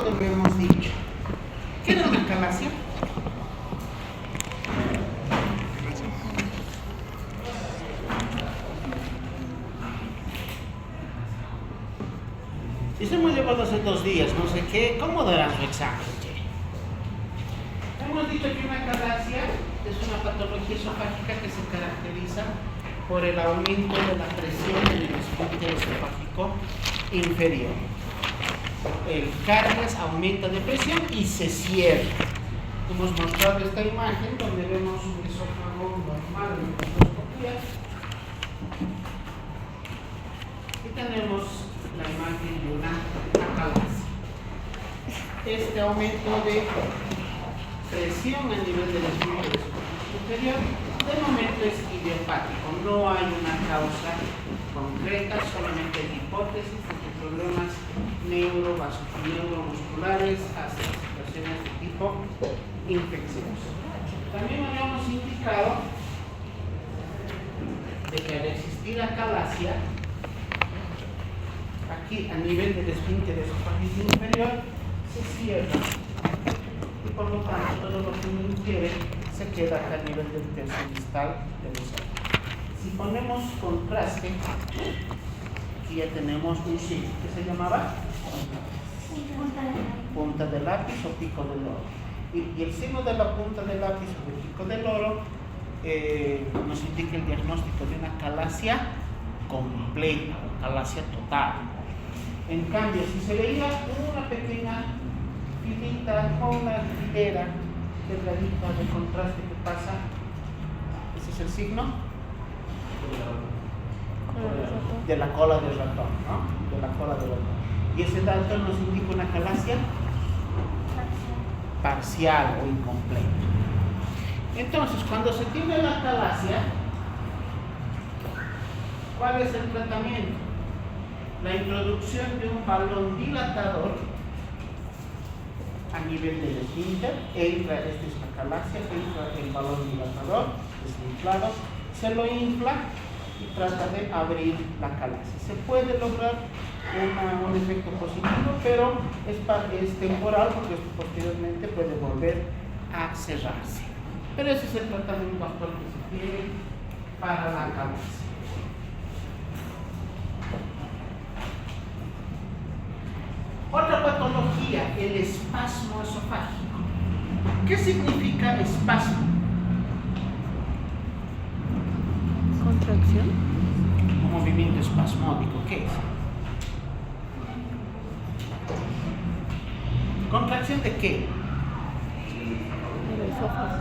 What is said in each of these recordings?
de lo que hemos dicho. ¿Qué era una calasia? Si se hemos llevado hace 2 días, no sé qué, ¿cómo darán su examen? Hemos dicho que una calasia es una patología esofágica que se caracteriza por el aumento de la presión en el esfínter esofágico inferior. El caries aumenta de presión y se cierra. Hemos mostrado esta imagen donde vemos un esófago normal en microscopía. Y tenemos la imagen de una calasia. Este aumento de presión a nivel del esfínter superior de momento es idiopático, no hay una causa concreta, solamente hay hipótesis de que problemas neuromusculares hasta situaciones de tipo infeccioso. También habíamos indicado de que al existir acalasia, aquí a nivel del esfínter esofágico inferior se cierra. Por lo tanto, todo lo que uno ingiere se queda acá a nivel del tercio distal del esófago. Si ponemos contraste, aquí ya tenemos un signo que se llamaba punta de lápiz o pico del oro. Y el signo de la punta del lápiz o del pico del oro nos indica el diagnóstico de una calasia completa o calasia total. En cambio, si se veía una pequeña filita o una hilera delgadita de contraste que pasa, ese es el signo de la cola del ratón, ¿no? De la cola del ratón. Y ese dato nos indica una calasia parcial o incompleta. Entonces, cuando se tiene la calasia, ¿cuál es el tratamiento? La introducción de un balón dilatador a nivel del esfínter, entra, esta es la calasia, entra el balón dilatador, desinflado, se lo infla y trata de abrir la calasia. Se puede lograr un efecto positivo, pero es temporal porque posteriormente puede volver a cerrarse. Pero ese es el tratamiento actual que se tiene para la calasia. Otra patología, el espasmo esofágico. ¿Qué significa espasmo? Contracción. Un movimiento espasmódico, ¿qué es? ¿Contracción de qué? El esófago.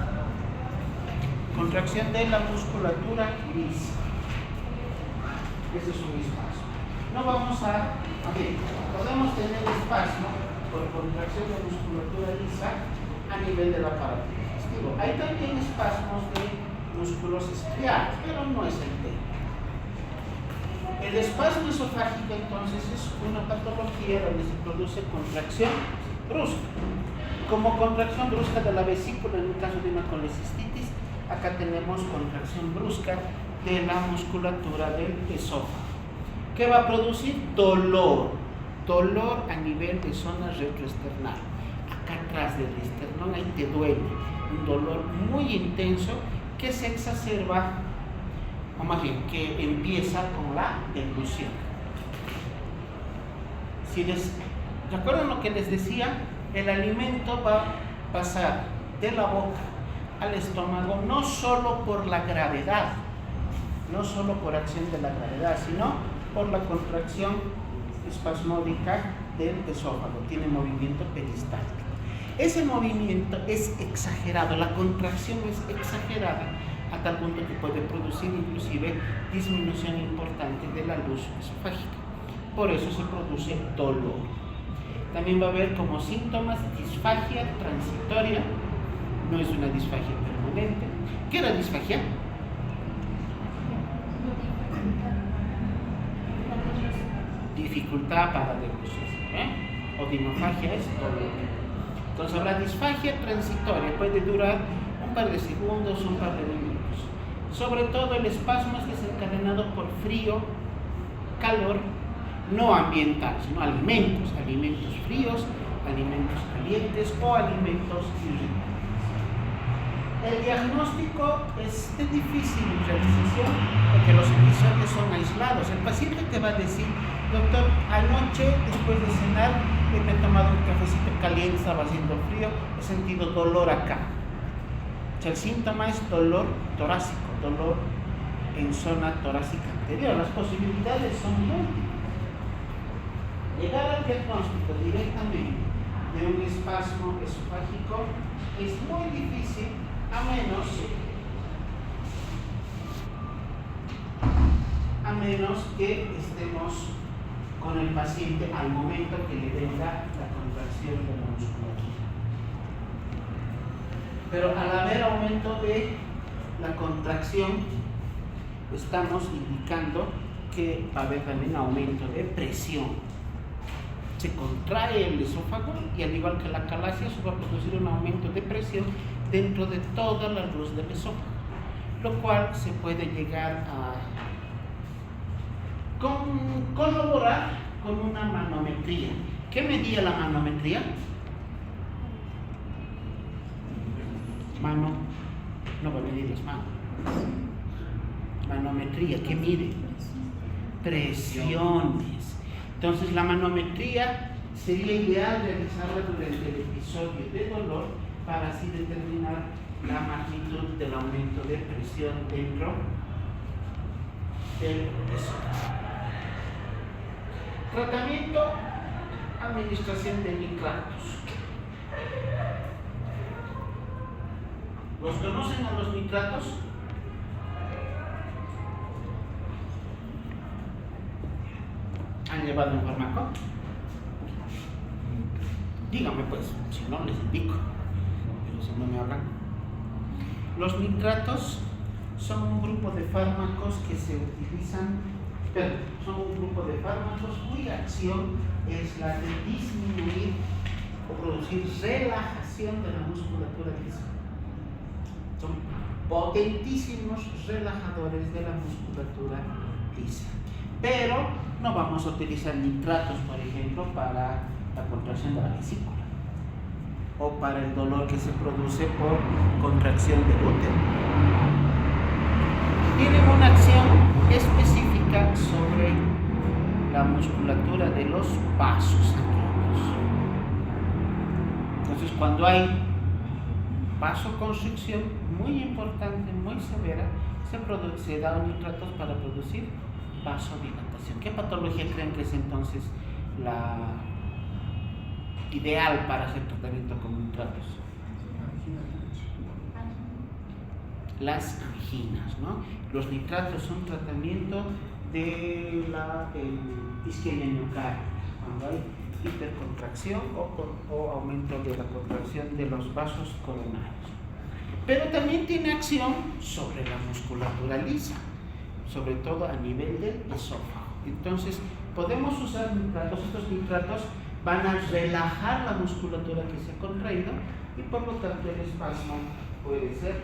Contracción de la musculatura lisa. Ese es un espasmo. No vamos a ver, podemos tener espasmo por contracción de musculatura lisa a nivel del aparato digestivo. Hay también espasmos de músculos isquiales, pero no es el tema. El espasmo esofágico entonces es una patología donde se produce contracción brusca. Como contracción brusca de la vesícula en el caso de una colecistitis, acá tenemos contracción brusca de la musculatura del esófago. ¿Qué va a producir? Dolor a nivel de zona retroesternal. Acá atrás del esternón, ahí te duele. Un dolor muy intenso que se exacerba, o más bien, que empieza con la deglución. ¿Recuerdan lo que les decía? El alimento va a pasar de la boca al estómago no solo por la gravedad, no solo por acción de la gravedad, sino por la contracción espasmódica del esófago, tiene movimiento peristáltico. Ese movimiento es exagerado, la contracción es exagerada a tal punto que puede producir inclusive disminución importante de la luz esofágica. Por eso se produce dolor. También va a haber como síntomas disfagia transitoria, no es una disfagia permanente. ¿Qué era disfagia? Dificultad para la deglución, o dinofagia es dolor. Entonces habrá disfagia transitoria, puede durar un par de segundos, un par de minutos. Sobre todo el espasmo es desencadenado por frío, calor, no ambiental, sino alimentos fríos alimentos calientes o alimentos irritantes. El diagnóstico es de difícil realización porque los episodios son aislados. El paciente te va a decir: doctor, anoche después de cenar me he tomado un cafecito caliente, estaba haciendo frío, he sentido dolor acá. O sea, el síntoma es dolor torácico, dolor en zona torácica anterior. Las posibilidades son múltiples. Llegar al diagnóstico directamente de un espasmo esofágico es muy difícil, a menos que estemos con el paciente al momento que le venga la contracción de la musculatura. Pero al haber aumento de la contracción, estamos indicando que va a haber también aumento de presión. Se contrae el esófago y, al igual que la calasia, eso va a producir un aumento de presión dentro de toda la luz del esófago, lo cual se puede llegar a corroborar con una manometría. ¿Qué medía la manometría? Mano, no va a medir las manos. Manometría, ¿qué mide? Presiones. Entonces, la manometría sería ideal realizarla durante el episodio de dolor para así determinar la magnitud del aumento de presión dentro del esófago. Tratamiento, administración de nitratos. ¿Los conocen a los nitratos? ¿Han llevado un fármaco? Dígame pues, si no les indico, pero si no me hablan. Los nitratos son un grupo de fármacos que se utilizan, son un grupo de fármacos cuya acción es la de disminuir o producir relajación de la musculatura lisa. Son potentísimos relajadores de la musculatura lisa. Pero no vamos a utilizar nitratos, por ejemplo, para la contracción de la vesícula o para el dolor que se produce por contracción de útero. Tienen una acción específica sobre la musculatura de los vasos sanguíneos. Entonces, cuando hay vasoconstricción muy importante, muy severa, se dan nitratos para producir vasodilatación. ¿Qué patología creen que es entonces la ideal para hacer tratamiento con nitratos? Las anginas, ¿no? Los nitratos son tratamiento de la isquemia miocardial, cuando hay hipercontracción o aumento de la contracción de los vasos coronarios. Pero también tiene acción sobre la musculatura lisa, sobre todo a nivel del esófago. Entonces, podemos usar nitratos. Estos nitratos van a relajar la musculatura que se ha contraído y, por lo tanto, el espasmo puede ser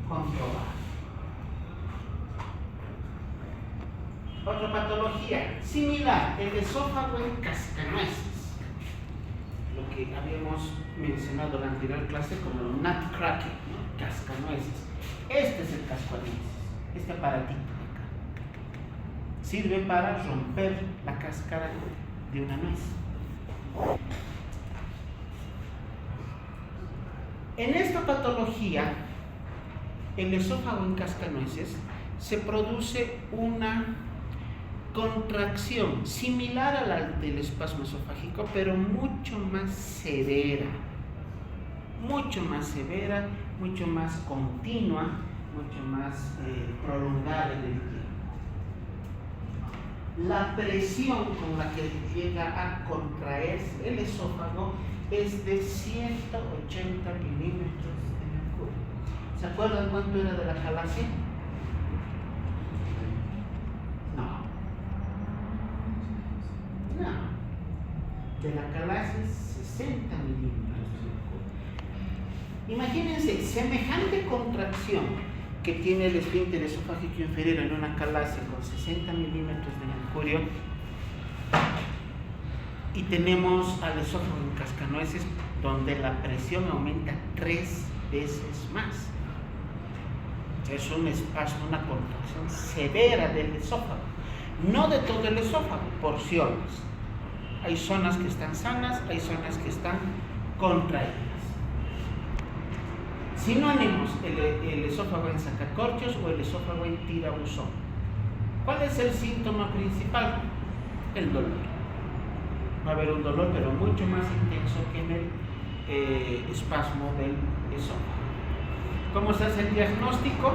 controlado. Otra patología similar, el esófago en cascanueces, lo que habíamos mencionado en la anterior clase como el nutcracker, ¿no? Cascanueces. Este es el cascanueces, este aparatito de acá. Sirve para romper la cáscara de una nuez. En esta patología, el esófago en cascanueces, se produce una contracción similar a la del espasmo esofágico, pero mucho más severa, mucho más continua, mucho más prolongada en el tiempo. La presión con la que llega a contraerse el esófago es de 180 milímetros de mercurio. ¿Se acuerdan cuánto era de la calasia? No. De la calasia es 60 milímetros de mercurio. Imagínense, semejante contracción que tiene el esfínter esofágico inferior en una calasia con 60 milímetros de mercurio Y tenemos al esófago en cascanueces, donde la presión aumenta 3 veces más. Es un espasmo, una contracción severa del esófago. No de todo el esófago, porciones. Hay zonas que están sanas, hay zonas que están contraídas. Sinónimos: el esófago en sacacorchos o el esófago en tirabuzón. ¿Cuál es el síntoma principal? El dolor. Va a haber un dolor, pero mucho más intenso que en el espasmo del esófago. ¿Cómo se hace el diagnóstico?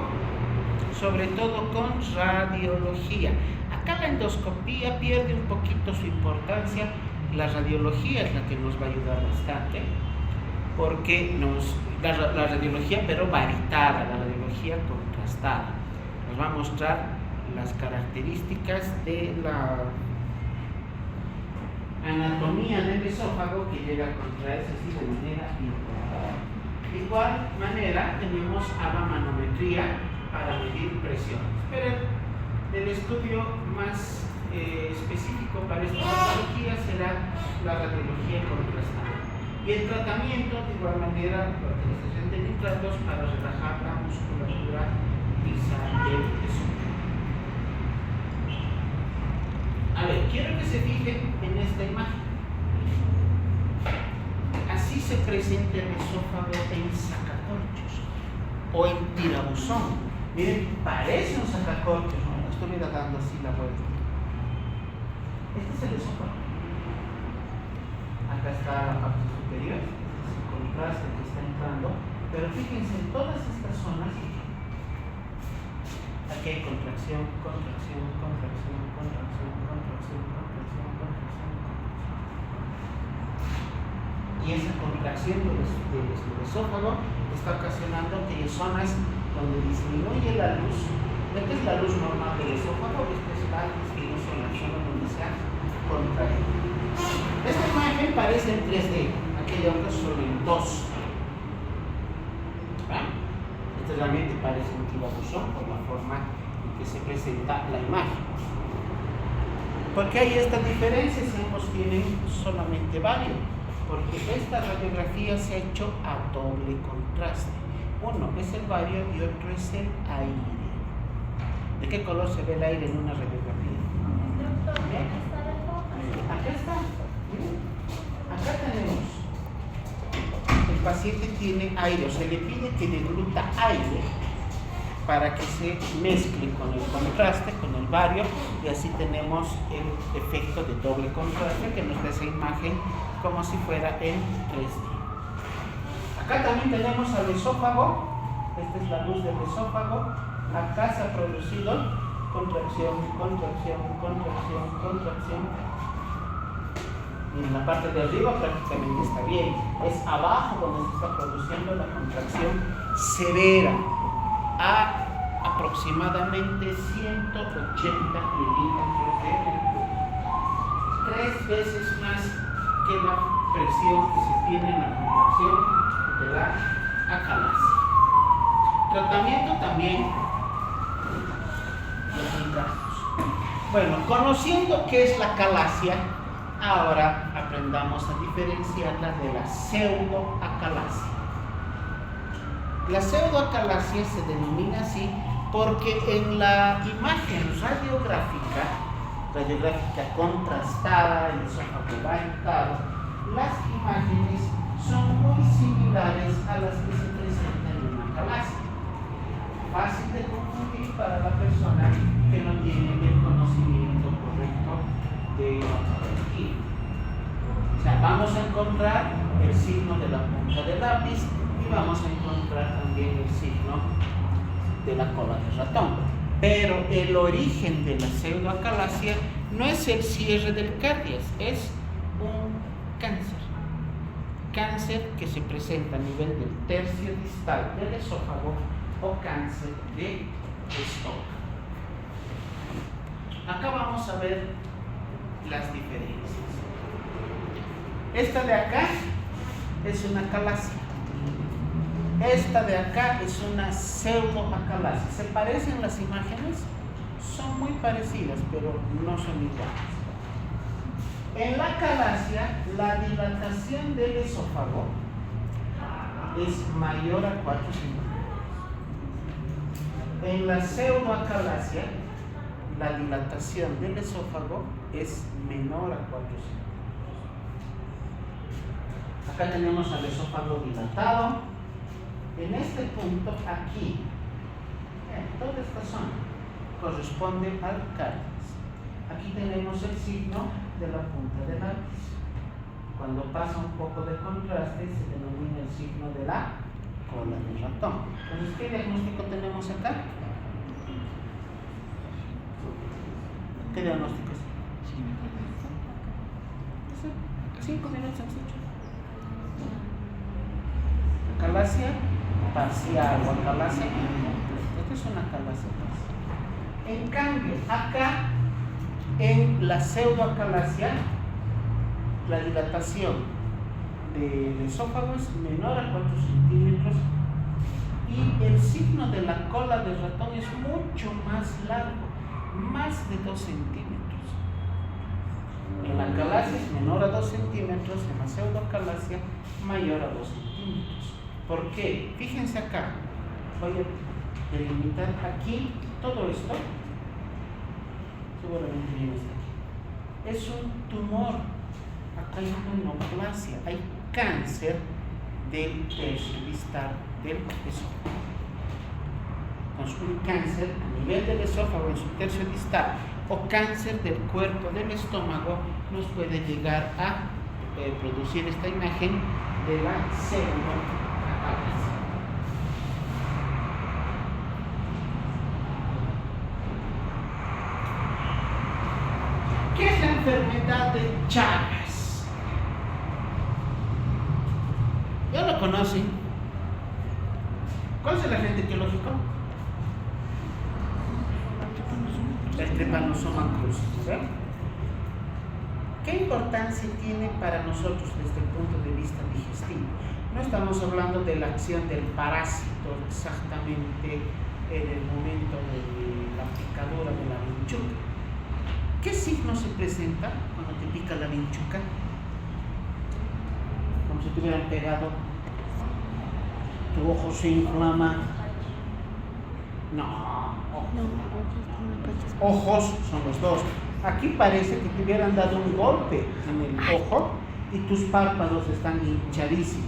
Sobre todo con radiología. Acá la endoscopía pierde un poquito su importancia. La radiología es la que nos va a ayudar bastante, porque la radiología, pero varitada, la radiología contrastada, nos va a mostrar las características de la anatomía del esófago, que llega a contraerse así de manera importante. De igual manera tenemos abamanometría para medir presiones, pero el estudio más específico para esta patología será la radiología contrastada. Y el tratamiento, de igual manera, la utilización de nitratos para relajar la musculatura lisa del esófago. A ver, quiero que se fijen en esta imagen. Así se presenta el esófago en sacacorchos o en tirabuzón. Miren, parece un sacacorchos, ¿no? Estuviera dando así la vuelta. Este es el esófago. Acá está la parte superior, este es el contraste que está entrando, pero fíjense en todas estas zonas. Aquí hay contracción, contracción, contracción, contracción, contracción, contracción, contracción, contracción. Y esa contracción del esófago está ocasionando que hay zonas donde disminuye la luz. Esta es la luz normal del esófago, esta es la disminución, la zona donde se ha contraído. Esta imagen parece en 3D, aquella otra solo en 2. Este realmente parece un tirabuzón por la forma en que se presenta la imagen. ¿Por qué hay estas diferencias? Ambos tienen solamente bario, porque esta radiografía se ha hecho a doble contraste. Uno es el bario y otro es el aire. ¿De qué color se ve el aire en una radiografía? Acá está. Acá tenemos. El paciente tiene aire, o se le pide que degluta aire para que se mezcle con el contraste, con el bario, y así tenemos el efecto de doble contraste que nos da esa imagen como si fuera en 3D. Acá también tenemos al esófago. Esta es la luz del esófago. Acá se ha producido contracción, contracción, contracción, contracción. Y en la parte de arriba prácticamente está bien. Es abajo donde se está produciendo la contracción severa, a aproximadamente 180 milímetros de mercurio. 3 veces más que la presión que se tiene en la contracción de la acalasia. Tratamiento también. Bueno, conociendo qué es la acalasia, ahora aprendamos a diferenciarla de la pseudoacalasia. La pseudoacalasia se denomina así porque en la imagen radiográfica contrastada, el esófago variado, las imágenes son muy similares a las que se presentan en una acalasia. Fácil de confundir para la persona que no tiene el conocimiento correcto de la patología. O sea, vamos a encontrar el signo de la punta del lápiz y vamos a encontrar también el signo de la cola de ratón. Pero el origen de la pseudoacalasia no es el cierre del cardias, es un cáncer. Cáncer que se presenta a nivel del tercio distal del esófago o cáncer de estómago. Acá vamos a ver las diferencias. Esta de acá es una acalasia. Esta de acá es una pseudoacalasia. ¿Se parecen las imágenes? Son muy parecidas, pero no son iguales. En la calasia, la dilatación del esófago es mayor a 4 centímetros. En la pseudoacalasia, la dilatación del esófago es menor a 4 centímetros. Acá tenemos al esófago dilatado. En este punto, aquí, toda esta zona corresponde al cáliz. Aquí tenemos el signo de la punta del lápiz. Cuando pasa un poco de contraste, se denomina el signo de la cola del ratón. Entonces, ¿qué diagnóstico tenemos acá? ¿Qué diagnóstico es? 5 minutos sencillo. Acalasia parcial o acalasia incompleta. Esto es una acalasia parcial. En cambio, acá en la pseudoacalasia, la dilatación del esófago es menor a 4 centímetros y el signo de la cola del ratón es mucho más largo, más de 2 centímetros. En la acalasia es menor a 2 centímetros, en la pseudoacalasia mayor a 2 centímetros. ¿Por qué? Fíjense acá, voy a delimitar aquí todo esto. Seguramente viene hasta aquí. Es un tumor. Acá hay una neoplasia, hay cáncer del tercio distal del esófago. Entonces, un cáncer a nivel del esófago en su tercio distal o cáncer del cuerpo del estómago nos puede llegar a producir esta imagen de la pseudoacalasia. ¿Qué es la enfermedad de Chagas? ¿Ya lo conocen? ¿Cuál es el agente etiológico? El Trypanosoma cruzi. ¿Ve? ¿Qué importancia tiene para nosotros desde el punto de vista digestivo? No estamos hablando de la acción del parásito exactamente en el momento de la picadura de la vinchuca. ¿Qué signo se presenta cuando te pica la vinchuca? Como si te hubieran pegado. Tu ojo se inflama. No. Ojos son los dos. Aquí parece que te hubieran dado un golpe en el ojo y tus párpados están hinchadísimos.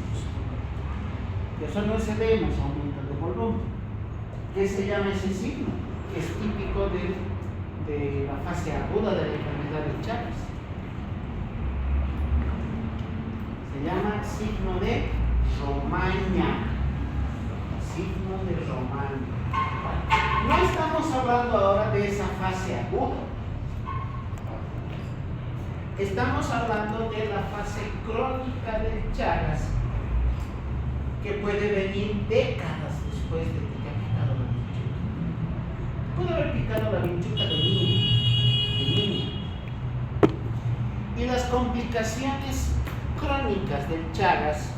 Eso no es edema, es aumento de volumen. ¿Qué se llama ese signo? Es típico de la fase aguda de la enfermedad de Chagas. Se llama signo de Romaña. Signo de Romaña. No estamos hablando ahora de esa fase aguda. Estamos hablando de la fase crónica de Chagas, que puede venir décadas después de que te ha picado la vinchuca. Puede haber picado la vinchuca de niño. Y las complicaciones crónicas del Chagas,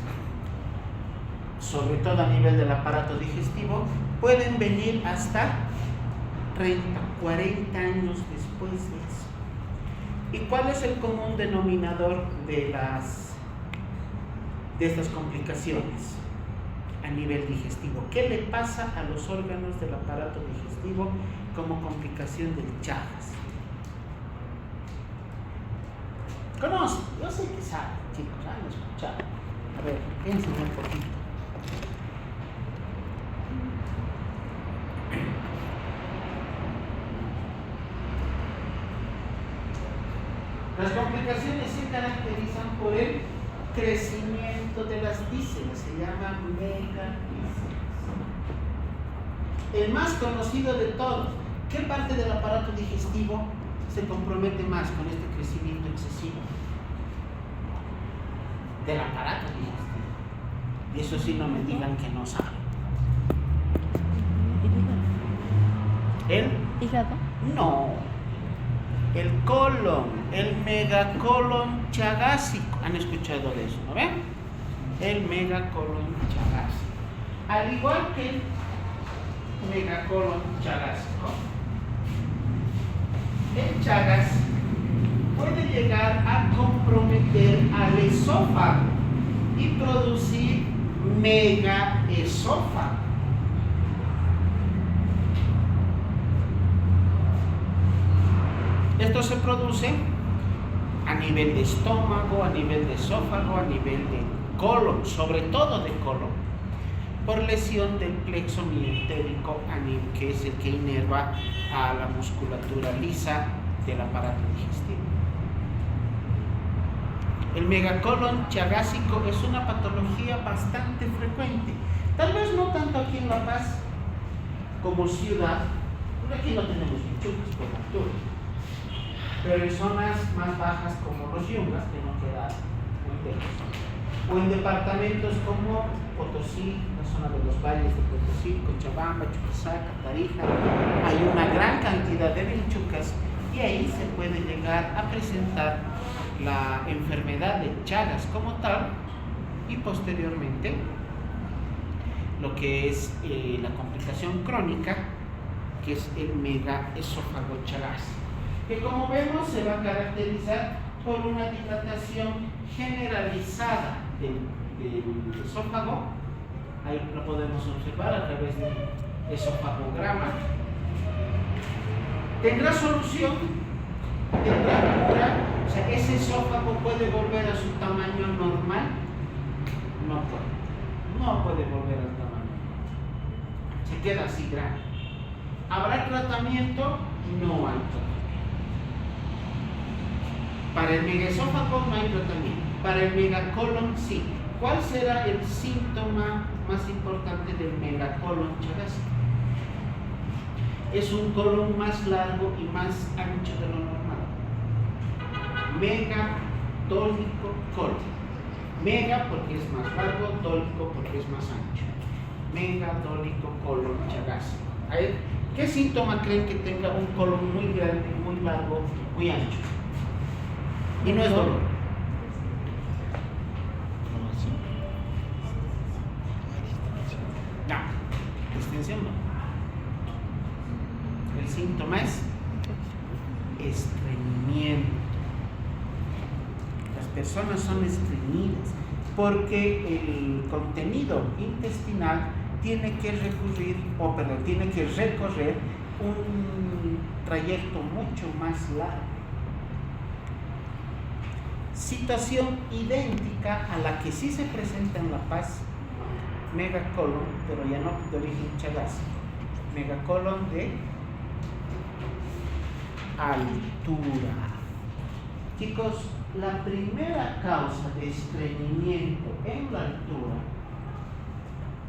sobre todo a nivel del aparato digestivo, pueden venir hasta 30, 40 años después de eso. ¿Y cuál es el común denominador de estas complicaciones a nivel digestivo? ¿Qué le pasa a los órganos del aparato digestivo como complicación del Chagas? ¿Conocen? Yo sé que saben, chicos, han escuchado. A ver, piensen un poquito. Las complicaciones se caracterizan por el crecimiento de las vísceras, se llama megavísceras. El más conocido de todos, ¿qué parte del aparato digestivo se compromete más con este crecimiento excesivo? Del aparato digestivo. Y eso sí, no me digan que no saben. ¿El hígado? No. El colon, el megacolon chagásico. ¿Han escuchado de eso, no ven? El megacolon chagásico. Al igual que el megacolon chagásico, el Chagas puede llegar a comprometer al esófago y producir megaesófago. Esto se produce a nivel de estómago, a nivel de esófago, a nivel de colon, sobre todo de colon, por lesión del plexo mielentérico, que es el que inerva a la musculatura lisa del aparato digestivo. El megacolon chagásico es una patología bastante frecuente, tal vez no tanto aquí en La Paz como ciudad, porque aquí no tenemos bichucas por la altura, pero en zonas más bajas como los Yungas, que no queda muy lejos, o en departamentos como Potosí, la zona de los valles de Potosí, Cochabamba, Chuquisaca, Tarija, hay una gran cantidad de vinchucas y ahí se puede llegar a presentar la enfermedad de Chagas como tal y posteriormente lo que es la complicación crónica, que es el megaesófago chagásico, que como vemos se va a caracterizar por una dilatación generalizada del esófago. Ahí lo podemos observar a través del esofagograma. ¿Tendrá solución? ¿Tendrá cura? O sea, ¿ese esófago puede volver a su tamaño normal? No puede. No puede volver al tamaño normal. Se queda así grande. ¿Habrá tratamiento? No hay tratamiento. Para el megaesófago no hay tratamiento. Para el megacolon sí. ¿Cuál será el síntoma más importante del megacolon chagásico? Es un colon más largo y más ancho de lo normal. Megadólico colon. Mega porque es más largo, dólico porque es más ancho. Megadólico colon chagásico. ¿Qué síntoma creen que tenga un colon muy grande, muy largo, muy ancho? Y no es dolor. No, distensión no. El síntoma es estreñimiento. Las personas son estreñidas porque el contenido intestinal tiene que recorrer un trayecto mucho más largo. Situación idéntica a la que sí se presenta en La Paz, megacolon, pero ya no de origen chagásico, megacolon de altura. Chicos, la primera causa de estreñimiento en la altura,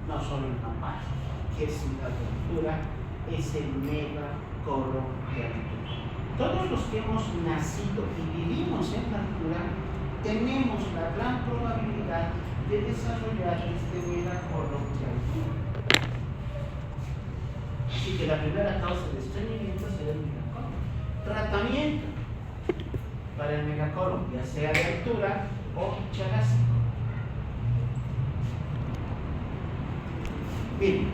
no solo en La Paz, que es ciudad de altura, es el megacolon de altura. Todos los que hemos nacido y vivimos en la altura tenemos la gran probabilidad de desarrollar este megacolon de altura. Así que la primera causa de estreñimiento será el megacolon. Tratamiento para el megacolon, ya sea de altura o chagásico. Bien,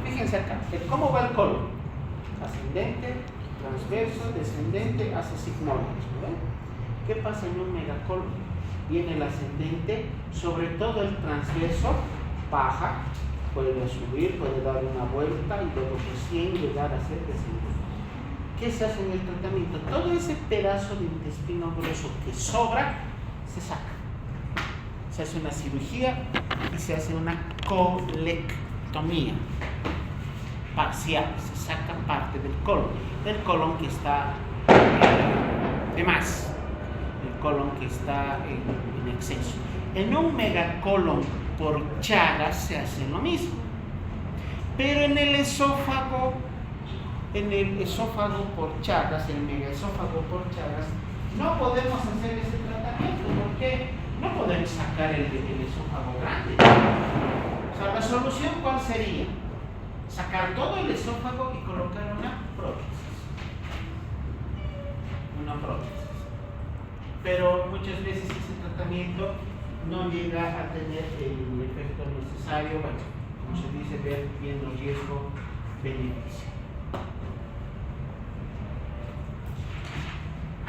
fíjense acá, ¿cómo va el colon? Ascendente, transverso, descendente, hace sigmoides, ¿no? ¿Qué pasa en un megacolon? Viene el ascendente, sobre todo el transverso, baja, puede subir, puede dar una vuelta y luego recién llegar a ser descendente. ¿Qué se hace en el tratamiento? Todo ese pedazo de intestino grueso que sobra, se saca. Se hace una cirugía y se hace una colectomía parcial, se saca parte del colon que está de más, el colon que está en exceso. En un megacolon por Chagas se hace lo mismo, pero en el esófago por Chagas, el megaesófago por Chagas, no podemos hacer ese tratamiento porque no podemos sacar el esófago grande. O sea, la solución, ¿cuál sería? Sacar todo el esófago y colocar una prótesis. Pero muchas veces ese tratamiento no llega a tener el efecto necesario, bueno, como se dice, ver bien el riesgo-beneficio.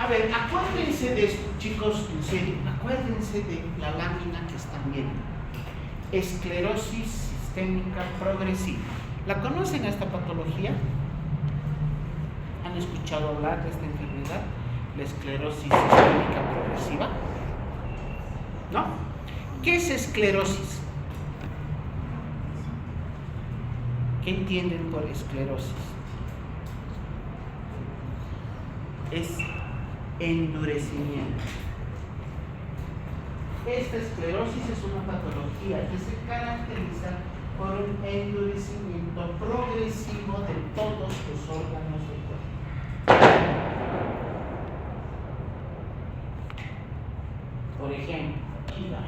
A ver, acuérdense de esto, chicos, en serio, acuérdense de la lámina que están viendo. Esclerosis sistémica progresiva. ¿La conocen esta patología? ¿Han escuchado hablar de esta enfermedad? La esclerosis sistémica progresiva. ¿No? ¿Qué es esclerosis? ¿Qué entienden por esclerosis? Es endurecimiento. Esta esclerosis es una patología que se caracteriza por un endurecimiento progresivo de todos los órganos del cuerpo. Por ejemplo, hígado,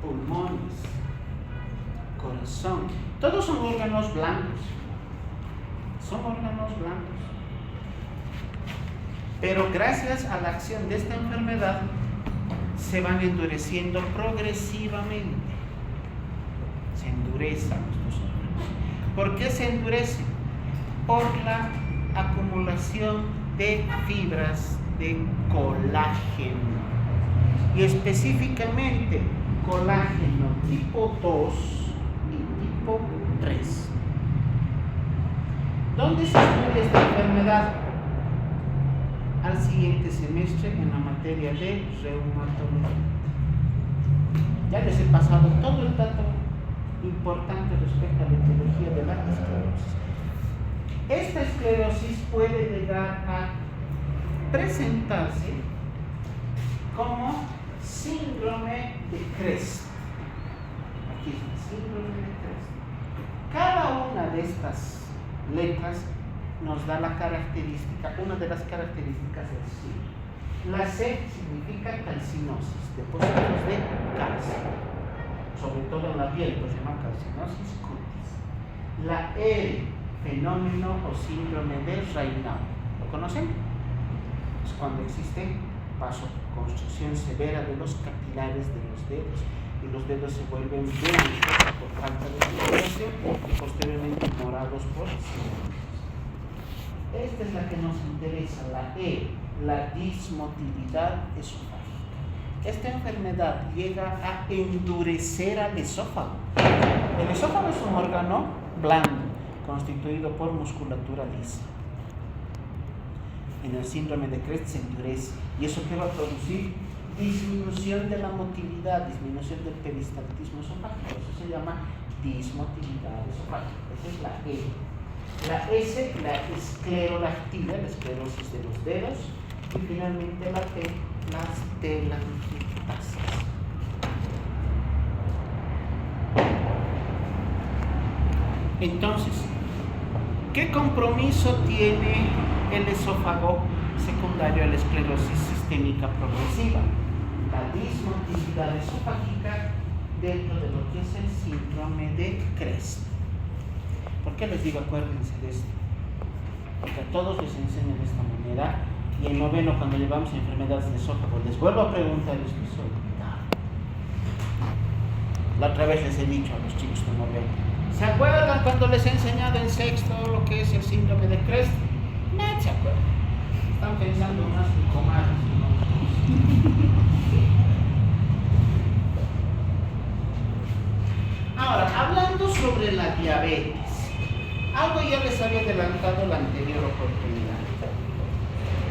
pulmones, corazón, todos son órganos blancos. Son órganos blancos. Pero gracias a la acción de esta enfermedad se van endureciendo progresivamente. Se endurecen estos órganos. ¿Por qué se endurecen? Por la acumulación de fibras de colágeno. Y específicamente colágeno tipo 2 y tipo 3. ¿Dónde se estudia esta enfermedad? Al siguiente semestre en la materia de reumatología. Ya les he pasado todo el dato importante respecto a la etiología de la esclerosis. Esta esclerosis puede llegar a presentarse como síndrome de Crest. Aquí es el síndrome de Crest. Cada una de estas letras nos da la característica, una de las características del síndrome. La C significa calcinosis, depósitos de calcio, sobre todo en la piel, pues se llama calcinosis cutis. La E, fenómeno o síndrome de Raynaud. ¿Lo conocen? Es cuando existe vasoconstricción severa de los capilares de los dedos y los dedos se vuelven blancos por falta de circulación y posteriormente morados por cirrosis. Esta es la que nos interesa, la E, la dismotilidad esofágica. Esta enfermedad llega a endurecer al esófago. El esófago es un órgano blando, constituido por musculatura lisa. En el síndrome de Crest se endurece. ¿Y eso qué va a producir? Disminución de la motilidad, disminución del peristaltismo esofágico. Eso se llama dismotilidad esofágica. Esa es la E. La S, la esclerolactina, la esclerosis de los dedos. Y finalmente la T, las telangiectasias. Entonces, ¿qué compromiso tiene el esófago secundario a la esclerosis sistémica progresiva? La dismotilidad esofágica dentro de lo que es el síndrome de Crest. ¿Por qué les digo acuérdense de esto? Porque a todos les enseñan de esta manera y en noveno cuando llevamos enfermedades del esófago les vuelvo a preguntar, les estoy olvidado. La otra vez les he dicho a los chicos de noveno, ¿se acuerdan cuando les he enseñado en sexto lo que es el síndrome de Crest? No se acuerdan. Están pensando más en comadres, ¿no? Ahora, hablando sobre la diabetes, algo ya les había adelantado en la anterior oportunidad.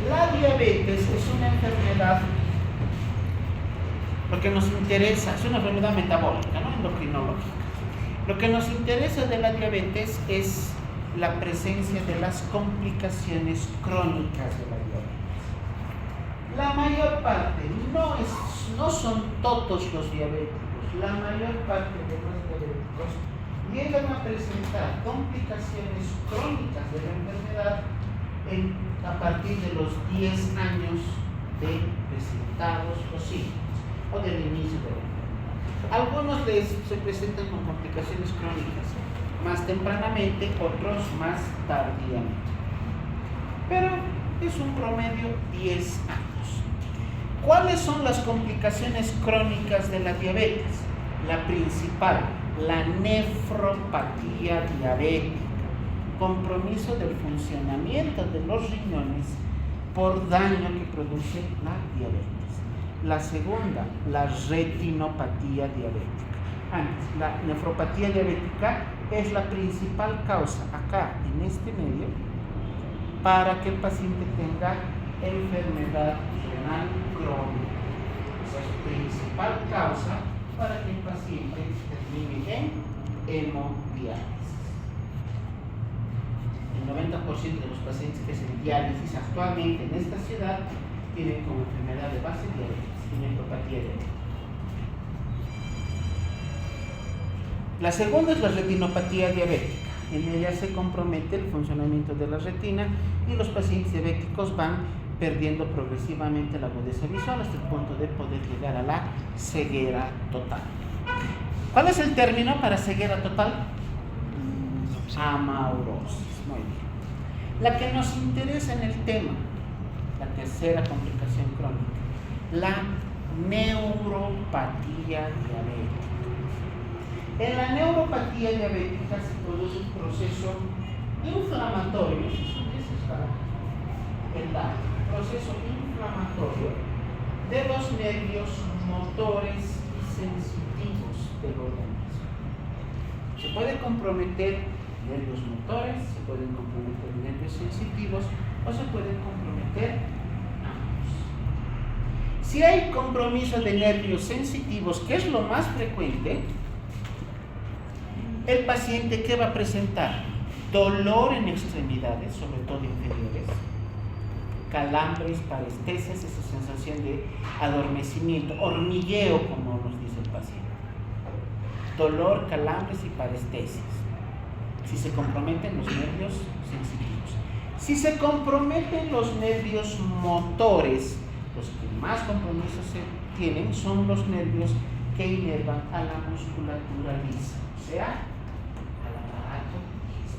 La diabetes es una enfermedad, lo que nos interesa, es una enfermedad metabólica, no endocrinológica. Lo que nos interesa de la diabetes es la presencia de las complicaciones crónicas de la diabetes. La mayor parte, no son todos los diabéticos, la mayor parte de los diabéticos llegan a presentar complicaciones crónicas de la enfermedad a partir de los 10 años de presentados los síntomas o del inicio de la enfermedad. Algunos se presentan con complicaciones crónicas más tempranamente, otros más tardíamente. Pero es un promedio 10 años. ¿Cuáles son las complicaciones crónicas de la diabetes? La principal, la nefropatía diabética. compromiso del funcionamiento de los riñones por daño que produce la diabetes. La segunda, la retinopatía diabética. Antes, la nefropatía diabética es la principal causa acá en este medio para que el paciente tenga enfermedad renal crónica. Esa es la principal causa para que el paciente termine en hemodiálisis. El 90% de los pacientes que hacen diálisis actualmente en esta ciudad tienen como enfermedad de base diabetes y nefropatía diabética. La segunda es la retinopatía diabética. En ella se compromete el funcionamiento de la retina y los pacientes diabéticos van perdiendo progresivamente la agudeza visual hasta el punto de poder llegar a la ceguera total. ¿Cuál es el término para ceguera total? Amaurosis. Muy bien. La que nos interesa en el tema, la tercera complicación crónica, la neuropatía diabética. En la neuropatía diabética se produce un proceso inflamatorio, ese es el dato, proceso inflamatorio de los nervios motores y sensitivos del organismo. Se puede comprometer nervios motores, se pueden comprometer nervios sensitivos o se pueden comprometer ambos. Si hay compromiso de nervios sensitivos, que es lo más frecuente, el paciente que va a presentar dolor en extremidades, sobre todo inferiores, calambres, parestesias, esa sensación de adormecimiento, hormigueo, como nos dice el paciente. Dolor, calambres y parestesias. Si se comprometen los nervios sensitivos. Si se comprometen los nervios motores, los que más compromiso se tienen son los nervios que inervan a la musculatura lisa, o sea, al aparato lisa.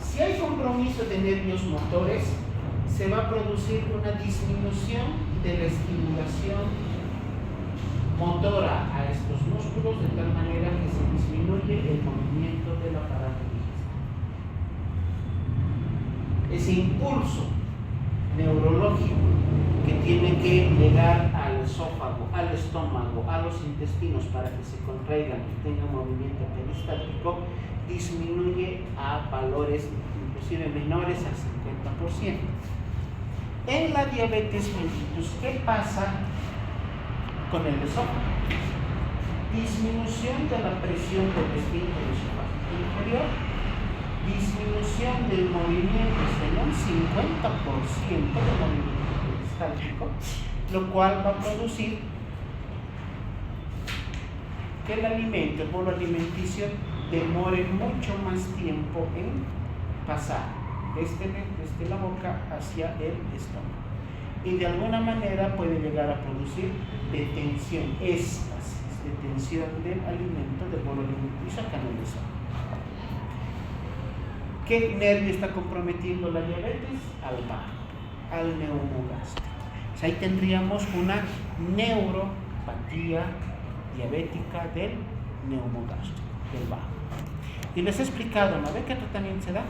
Si hay compromiso de nervios motores, se va a producir una disminución de la estimulación motora a estos músculos de tal manera que se disminuye el movimiento del aparato digestivo. Ese impulso neurológico que tiene que llegar al esófago, al estómago, a los intestinos para que se contraigan y tengan movimiento peristáltico, disminuye a valores inclusive menores al 50%. En la diabetes mellitus, ¿qué pasa con el esófago? Disminución de la presión del esfínter esofágico inferior, disminución del movimiento en un 50% del movimiento peristáltico, lo cual va a producir que el alimento, el bolo alimenticio, demore mucho más tiempo en pasar desde la boca hacia el estómago. Y de alguna manera puede llegar a producir detención, éstasis, detención del alimento, del bolo alimenticio acá en el estómago. ¿Qué nervio está comprometiendo la diabetes? Al bajo, al neumogástrico. O sea, ahí tendríamos una neuropatía diabética del neumogástrico, del bajo. Y les he explicado, ¿no ve qué tratamiento se da?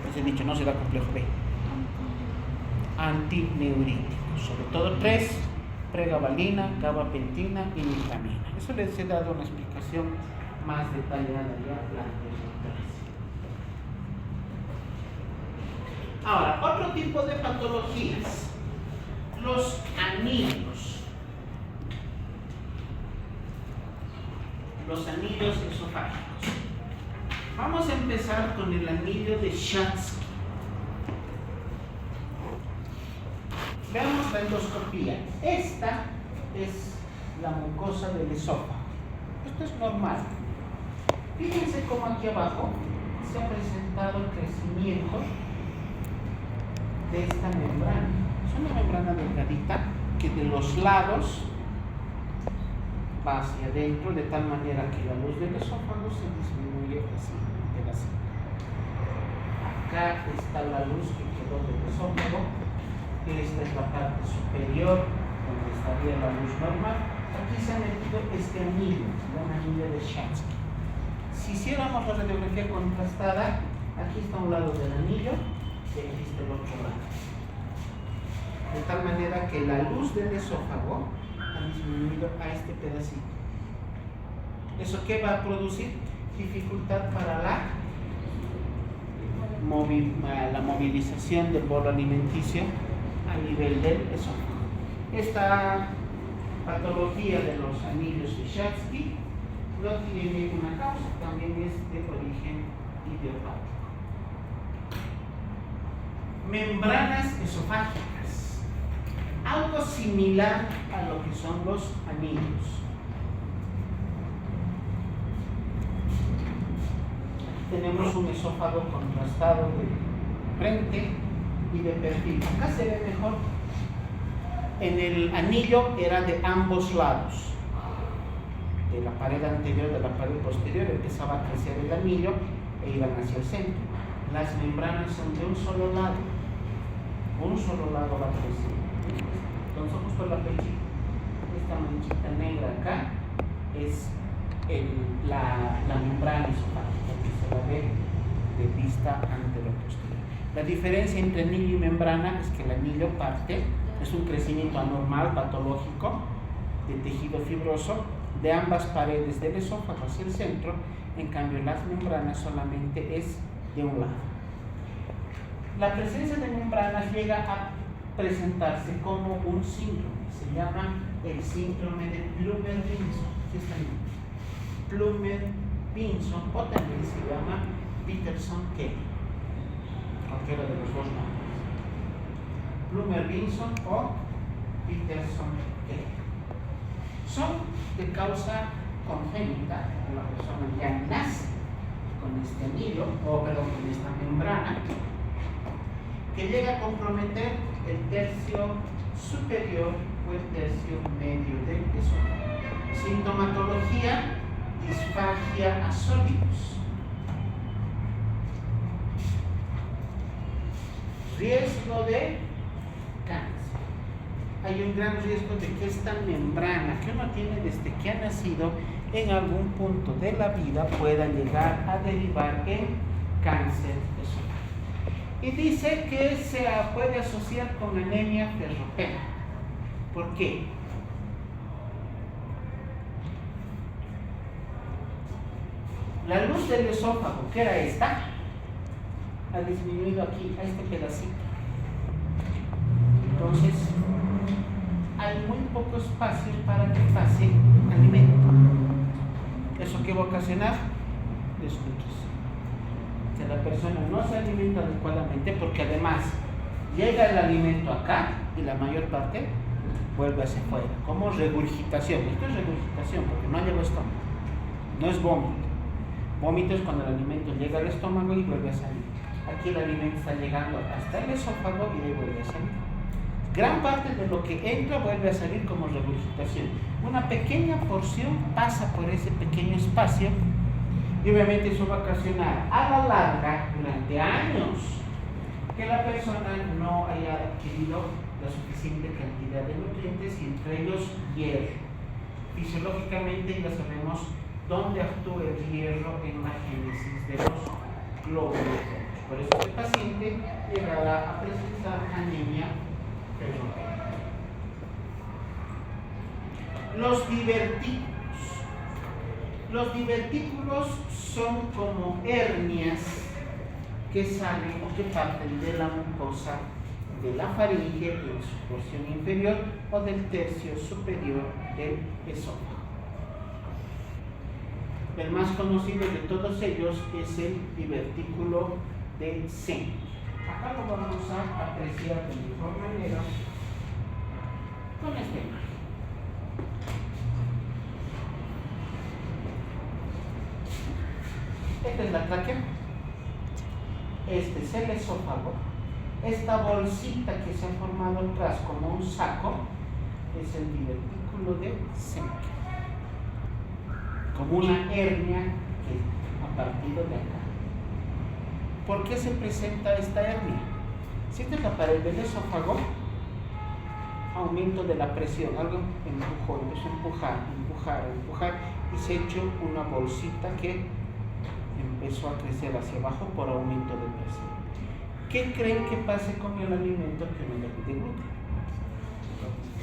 Les he dicho, no se da complejo B. Antineuríticos, sobre todo 3, pregabalina, gabapentina y nifamina. Eso les he dado una explicación más detallada ya la anterior. Ahora, otro tipo de patologías, los anillos. Los anillos esofágicos. Vamos a empezar con el anillo de Schatzky. Veamos la endoscopía. Esta es la mucosa del esófago. Esto es normal. Fíjense cómo aquí abajo se ha presentado el crecimiento de esta membrana. Es una membrana delgadita que de los lados va hacia adentro de tal manera que la luz del esófago se disminuye así, de la cinta. Acá está la luz que quedó del esófago. Esta es la parte superior donde estaría la luz normal. Aquí se ha metido este anillo, se llama anillo de Schatzky. Si hiciéramos la radiografía contrastada, aquí está un lado del anillo y aquí está el otro lado. De tal manera que la luz del esófago ha disminuido a este pedacito. ¿Eso qué va a producir? Dificultad para la movilización del bolo alimenticio a nivel del esófago. Esta patología de los anillos de Schatzky no tiene una causa, también es de origen idiopático. Membranas esofágicas, algo similar a lo que son los anillos. Tenemos un esófago contrastado de frente y de perfil. Acá se ve mejor. En el anillo era de ambos lados, de la pared anterior, de la pared posterior, empezaba a crecer el anillo e iban hacia el centro. Las membranas son de un solo lado va a crecer. Entonces justo la flechita, esta manchita negra acá es la membrana esofágica que se va a ver de vista anteroposterior. La diferencia entre anillo y membrana es que el anillo parte, es un crecimiento anormal, patológico, de tejido fibroso de ambas paredes del esófago hacia el centro. En cambio, las membranas solamente es de un lado. La presencia de membranas llega a presentarse como un síndrome. Se llama el síndrome de Plummer-Vinson. ¿Qué está ahí? Plummer-Vinson, o también se llama Peterson-Kelly. Cualquiera de los dos nombres. Plummer-Vinson o Peterson-Kelly. Son de causa congénita. La persona ya nace con este anillo, con esta membrana, que llega a comprometer el tercio superior o el tercio medio del esófago. Sintomatología: disfagia a sólidos. Riesgo de cáncer. Hay un gran riesgo de que esta membrana que uno tiene desde que ha nacido, en algún punto de la vida pueda llegar a derivar en cáncer esofágico. Y dice que se puede asociar con anemia ferropena. ¿Por qué? La luz del esófago, que era esta, ha disminuido aquí, a este pedacito. Entonces, hay muy poco espacio para que pase alimento. ¿Eso qué va a ocasionar? Desnutrición. Si la persona no se alimenta adecuadamente, porque además llega el alimento acá y la mayor parte vuelve hacia afuera, como regurgitación. Esto es regurgitación porque no llegó al estómago, no es vómito. Vómito es cuando el alimento llega al estómago y vuelve a salir. Aquí el alimento está llegando hasta el esófago y de ahí vuelve a salir. Gran parte de lo que entra vuelve a salir como regurgitación. Una pequeña porción pasa por ese pequeño espacio y obviamente eso va a ocasionar a la larga, durante años, que la persona no haya adquirido la suficiente cantidad de nutrientes, y entre ellos hierro. Fisiológicamente ya sabemos dónde actúa el hierro en la génesis de los glóbulos rojos. Por eso el paciente llegará a presentar anemia ferropena. Los divertículos. Los divertículos son como hernias que salen o que parten de la mucosa de la faringe en su porción inferior o del tercio superior del esófago. El más conocido de todos ellos es el divertículo de Senck. Acá lo vamos a apreciar de mejor manera con esta imagen. Esta es la tráquea, este es el esófago. Esta bolsita que se ha formado atrás como un saco es el divertículo de Senck, como una hernia que ha partido de acá. ¿Por qué se presenta esta hernia? Si esta es la pared del esófago, aumento de la presión, algo empujó, empezó a empujar y se ha hecho una bolsita que empezó a crecer hacia abajo por aumento de presión. ¿Qué creen que pase con el alimento que uno degluta?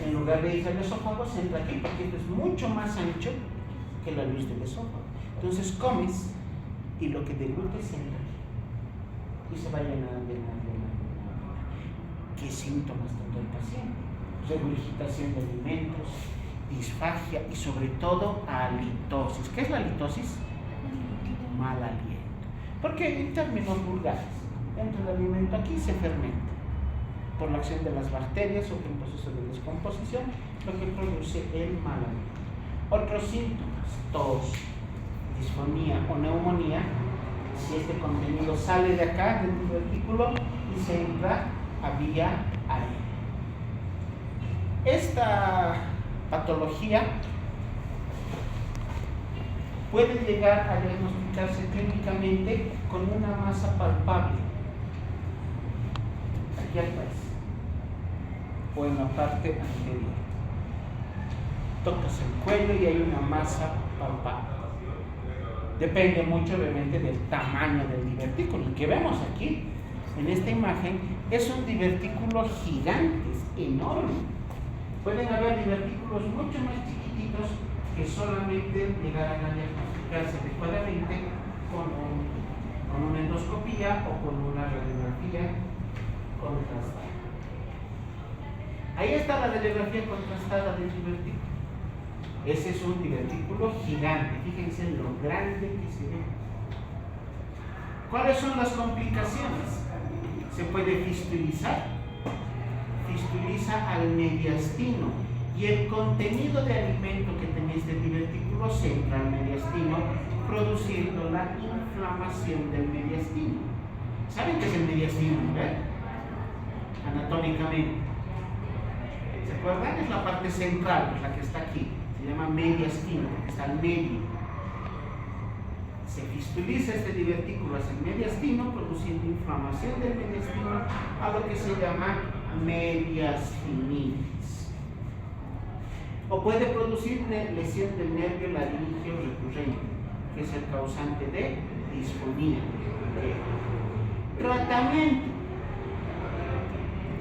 En lugar de ir al esófago, se entra aquí porque es mucho más ancho que la luz del esófago. Entonces comes y lo que deglutes entra aquí y se va llenando. ¿Qué síntomas tendrá el paciente? Regurgitación de alimentos, disfagia y sobre todo halitosis. ¿Qué es la halitosis? Mal aliento. Porque en términos vulgares, entra el alimento aquí y se fermenta por la acción de las bacterias o por un proceso de descomposición, lo que produce el mal aliento. Otros síntomas: tos, disfonía o neumonía, si este contenido sale de acá, del divertículo, y se entra a vía aérea. Esta patología puede llegar a diagnosticarse clínicamente con una masa palpable aquí atrás o en la parte anterior. Tocas el cuello y hay una masa palpable. Depende mucho obviamente del tamaño del divertículo. El que vemos aquí en esta imagen es un divertículo gigante, es enorme. Pueden haber divertículos mucho más chiquititos que solamente llegarán a diagnosticarse adecuadamente con una endoscopía o con una radiografía contrastada. Ahí está la radiografía contrastada del divertículo. Ese es un divertículo gigante. Fíjense en lo grande que se ve. ¿Cuáles son las complicaciones? Se puede fistulizar. Fistuliza al mediastino y el contenido de alimento que tenía este divertículo se entra al mediastino, produciendo la inflamación del mediastino. ¿Saben qué es el mediastino? Anatómicamente, ¿se acuerdan? Es la parte central, la que está aquí. Se llama mediastino, porque está al medio. Se fistuliza este divertículo hacia el mediastino, produciendo inflamación del mediastino, a lo que se llama mediastinitis. O puede producir lesión del nervio laringeo recurrente, que es el causante de disfonía. Tratamiento: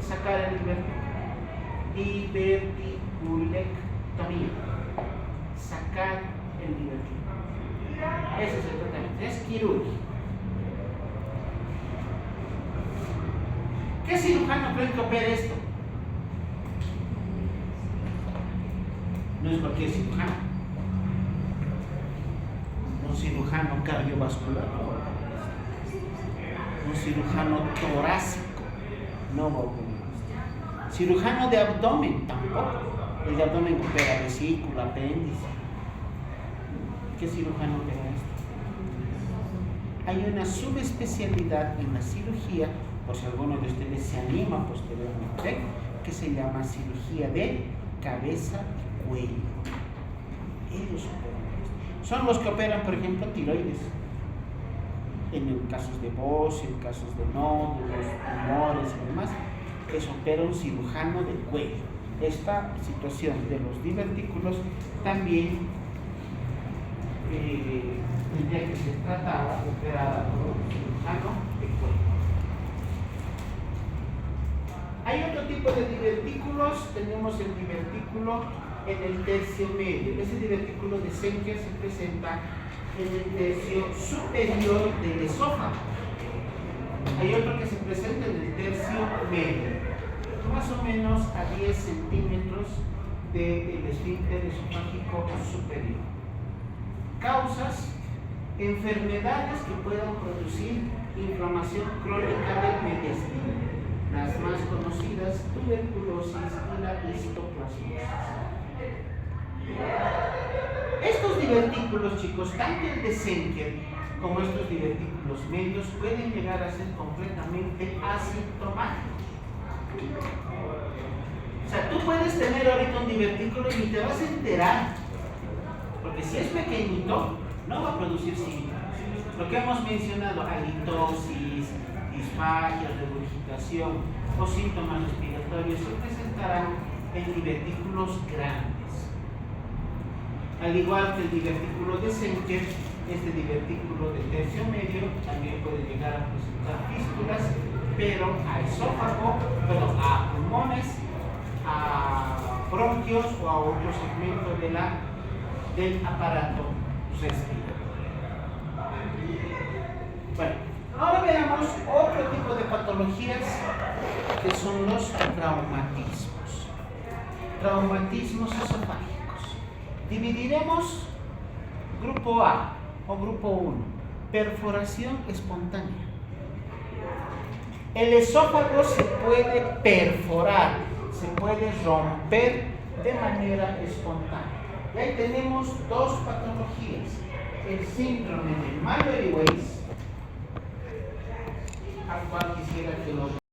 sacar el diverticulectomía. Sacar el divertículo. Ese es el tratamiento, es quirúrgico. ¿Qué cirujano cree que opera esto? No es cualquier cirujano. Un cirujano cardiovascular, un cirujano torácico no va a operar esto. Cirujano de abdomen tampoco. El de abdomen opera vesícula, apéndice. ¿Qué cirujano opera esto? Hay una subespecialidad en la cirugía, por si alguno de ustedes se anima posteriormente, que se llama cirugía de cabeza y cuello. Ellos operan esto. Son los que operan, por ejemplo, tiroides. En casos de bocio, en casos de nódulos, tumores y demás, eso opera un cirujano del cuello. Esta situación de los divertículos también tendría que ser tratada, operada por un cirujano de cuello. Hay otro tipo de divertículos. Tenemos el divertículo en el tercio medio. Ese divertículo de Senker se presenta en el tercio superior del esófago. Hay otro que se presenta en el tercio medio, más o menos a 10 centímetros del esfínter esofágico superior. Causas: enfermedades que puedan producir inflamación crónica del mediastino. Las más conocidas, tuberculosis y la histoplasmosis. Estos divertículos, chicos, tanto el de Senker como estos divertículos medios, pueden llegar a ser completamente asintomáticos. O sea, tú puedes tener ahorita un divertículo y ni te vas a enterar, porque si es pequeñito, no va a producir síntomas. Lo que hemos mencionado, halitosis, disfagia, regurgitación o síntomas respiratorios, se presentarán en divertículos grandes. Al igual que el divertículo de Senker, Este divertículo del tercio medio también puede llegar a presentar fístulas, pero a esófago, a pulmones, a bronquios o a otro segmento del aparato respiratorio. Bueno, ahora veamos otro tipo de patologías que son los traumatismos. Traumatismos esofágicos. Dividiremos grupo A o grupo 1, perforación espontánea. El esófago se puede perforar, se puede romper de manera espontánea. Y ahí tenemos dos patologías: el síndrome de Mallory-Weiss, al cual quisiera que lo